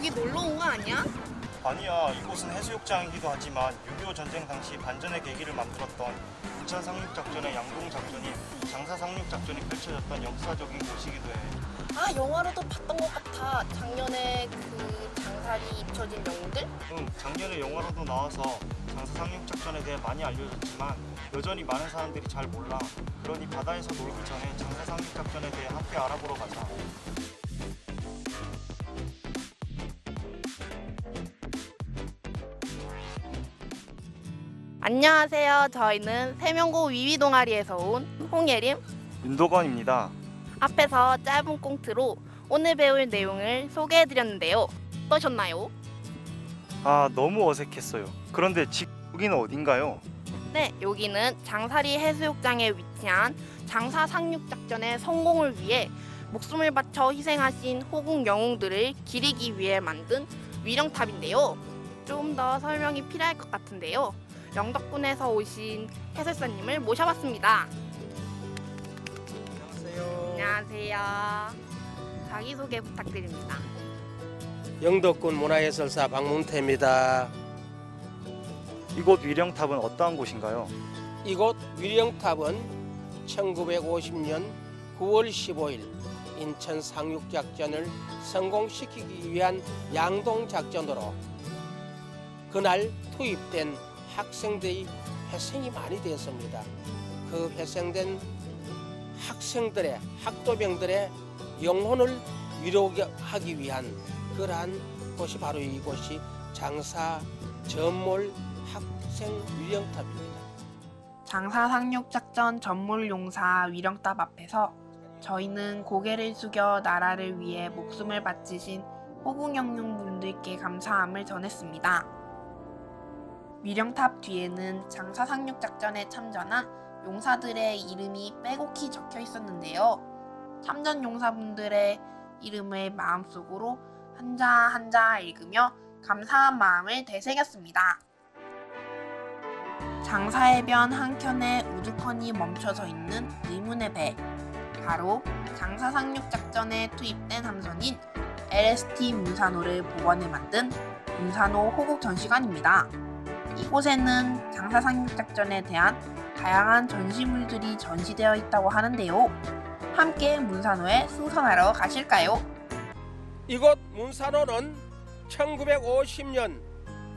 여기 놀러 온 거 아니야? 아니야, 이곳은 해수욕장이기도 하지만 6.25 전쟁 당시 반전의 계기를 만들었던 인천 상륙작전의 양동작전이 장사 상륙작전이 펼쳐졌던 역사적인 곳이기도 해. 아, 영화로도 봤던 것 같아. 작년에 그 장살이 입혀진 영웅들? 응, 작년에 영화로도 나와서 장사 상륙작전에 대해 많이 알려졌지만 여전히 많은 사람들이 잘 몰라. 그러니 바다에서 놀기 전에 장사 상륙작전에 대해 함께 알아보러 가자. 안녕하세요. 저희는 세명고 위위동아리에서 온 홍예림. 윤도건입니다. 앞에서 짧은 꽁트로 오늘 배울 내용을 소개해드렸는데요. 어떠셨나요? 아, 너무 어색했어요. 그런데 여기는 어딘가요? 네, 여기는 장사리 해수욕장에 위치한 장사 상륙작전의 성공을 위해 목숨을 바쳐 희생하신 호국 영웅들을 기리기 위해 만든 위령탑인데요. 좀 더 설명이 필요할 것 같은데요. 영덕군에서 오신 해설사님을 모셔봤습니다. 안녕하세요. 안녕하세요. 자기소개 부탁드립니다. 영덕군 문화예술사 박문태입니다. 이곳 위령탑은 어떠한 곳인가요? 이곳 위령탑은 1950년 9월 15일 인천 상륙작전을 성공시키기 위한 양동작전으로 그날 투입된 학생들의 회생이 많이 되었습니다. 그 회생된 학생들의 학도병들의 영혼을 위로하기 위한 그러한 곳이 바로 이곳이 장사 전몰 학생 위령탑입니다. 장사 상륙작전 전몰용사 위령탑 앞에서 저희는 고개를 숙여 나라를 위해 목숨을 바치신 호국 영웅분들께 감사함을 전했습니다. 위령탑 뒤에는 장사 상륙작전에 참전한 용사들의 이름이 빼곡히 적혀 있었는데요. 참전 용사분들의 이름을 마음속으로 한자 한자 읽으며 감사한 마음을 되새겼습니다. 장사해변 한켠에 우두커니 멈춰서 있는 의문의 배, 바로 장사 상륙작전에 투입된 함선인 LST 문산호를 복원해 만든 문산호 호국 전시관입니다. 이곳에는 장사 상륙작전에 대한 다양한 전시물들이 전시되어 있다고 하는데요. 함께 문산호에 승선하러 가실까요? 이곳 문산호는 1950년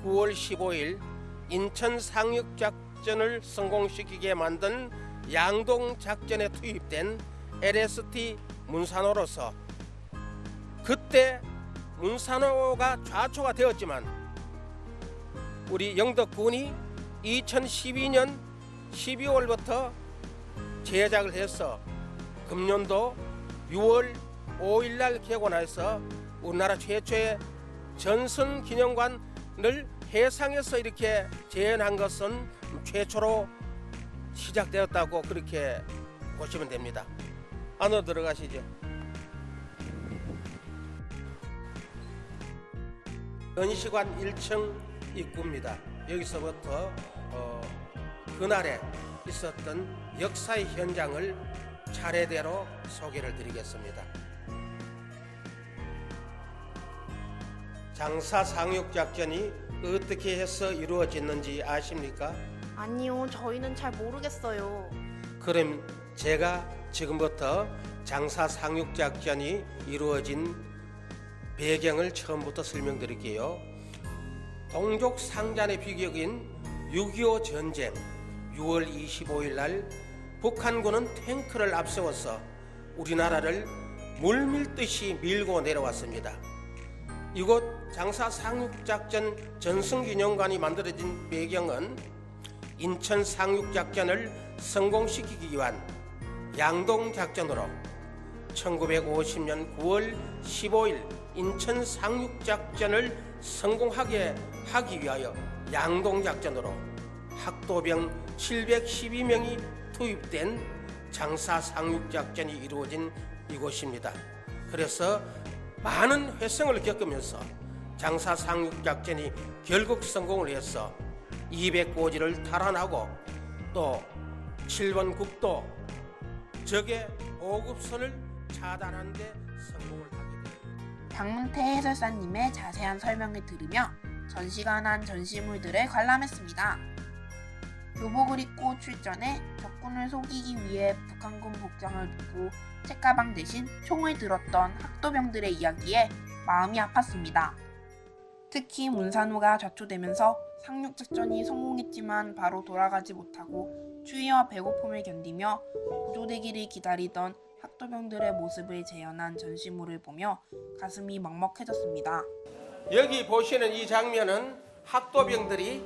9월 15일 인천 상륙작전을 성공시키게 만든 양동작전에 투입된 LST 문산호로서 그때 문산호가 좌초가 되었지만 우리 영덕군이 2012년 12월부터 제작을 해서 금년도 6월 5일날 개관해서 우리나라 최초의 전선기념관을 해상에서 이렇게 재현한 것은 최초로 시작되었다고 그렇게 보시면 됩니다. 안으로 들어가시죠. 전시관 1층 입구입니다. 여기서부터 그날에 있었던 역사의 현장을 차례대로 소개를 드리겠습니다. 장사 상륙작전이 어떻게 해서 이루어졌는지 아십니까? 아니요, 저희는 잘 모르겠어요. 그럼 제가 지금부터 장사 상륙작전이 이루어진 배경을 처음부터 설명드릴게요. 동족상잔의 비극인 6.25 전쟁 6월 25일 날 북한군은 탱크를 앞세워서 우리나라를 물밀듯이 밀고 내려왔습니다. 이곳 장사 상륙작전 전승기념관이 만들어진 배경은 인천 상륙작전을 성공시키기 위한 양동작전으로 1950년 9월 15일 인천 상륙작전을 성공하게 하기 위하여 양동작전으로 학도병 712명이 투입된 장사 상륙작전이 이루어진 이곳입니다. 그래서 많은 회생을 겪으면서 장사 상륙작전이 결국 성공을 해서 200고지를 탈환하고 또 7번 국도 적의 보급선을 차단하는 데 성공을 하게 됩니다. 강문태 해설사님의 자세한 설명을 들으며 전시관한 전시물들을 관람했습니다. 교복을 입고 출전해 적군을 속이기 위해 북한군 복장을 입고 책가방 대신 총을 들었던 학도병들의 이야기에 마음이 아팠습니다. 특히 문산호가 좌초되면서 상륙작전이 성공했지만 바로 돌아가지 못하고 추위와 배고픔을 견디며 구조되기를 기다리던 학도병들의 모습을 재현한 전시물을 보며 가슴이 먹먹해졌습니다. 여기 보시는 이 장면은 학도병들이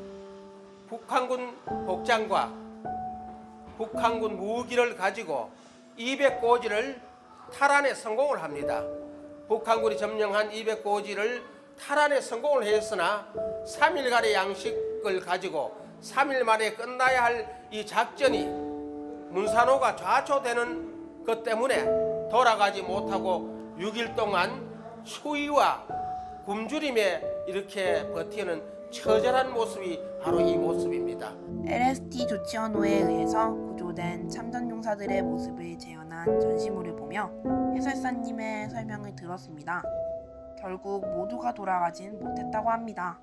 북한군 복장과 북한군 무기를 가지고 200고지를 탈환에 성공을 합니다. 북한군이 점령한 200고지를 탈환에 성공을 했으나 3일간의 양식을 가지고 3일 만에 끝나야 할 이 작전이 문산호가 좌초되는 것 때문에 돌아가지 못하고 6일 동안 추위와 굶주림에 이렇게 버티는 처절한 모습이 바로 이 모습입니다. LST 조치원호에 의해서 구조된 참전용사들의 모습을 재현한 전시물을 보며 해설사님의 설명을 들었습니다. 결국 모두가 돌아가진 못했다고 합니다.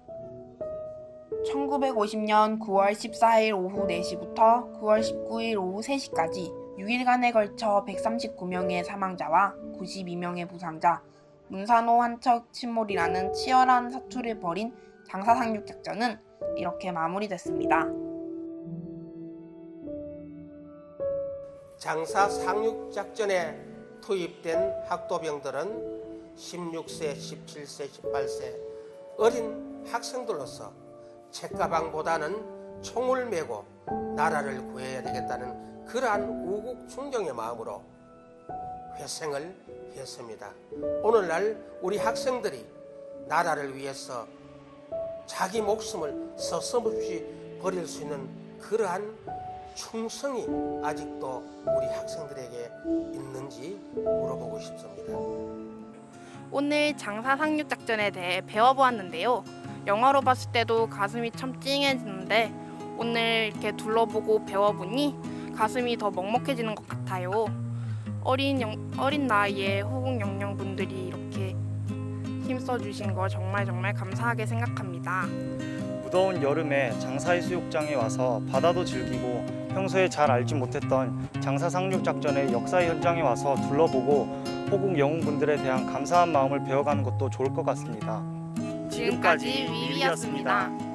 1950년 9월 14일 오후 4시부터 9월 19일 오후 3시까지 6일간에 걸쳐 139명의 사망자와 92명의 부상자, 문산호 한척 침몰이라는 치열한 사투를 벌인 장사 상륙작전은 이렇게 마무리됐습니다. 장사 상륙작전에 투입된 학도병들은 16세, 17세, 18세 어린 학생들로서 책가방보다는 총을 메고 나라를 구해야 되겠다는 그러한 우국충정의 마음으로 회생을 했습니다. 오늘날 우리 학생들이 나라를 위해서 자기 목숨을 서슴없이 버릴 수 있는 그러한 충성이 아직도 우리 학생들에게 있는지 물어보고 싶습니다. 오늘 장사 상륙작전에 대해 배워보았는데요. 영화로 봤을 때도 가슴이 참 찡해지는데 오늘 이렇게 둘러보고 배워보니 가슴이 더 먹먹해지는 것 같아요. 어린 나이에 호국 영령분들이 이렇게 힘써주신 거 정말 감사하게 생각합니다. 무더운 여름에 장사해수욕장에 와서 바다도 즐기고 평소에 잘 알지 못했던 장사 상륙작전의 역사 현장에 와서 둘러보고 호국 영웅분들에 대한 감사한 마음을 배워가는 것도 좋을 것 같습니다. 지금까지 위위였습니다.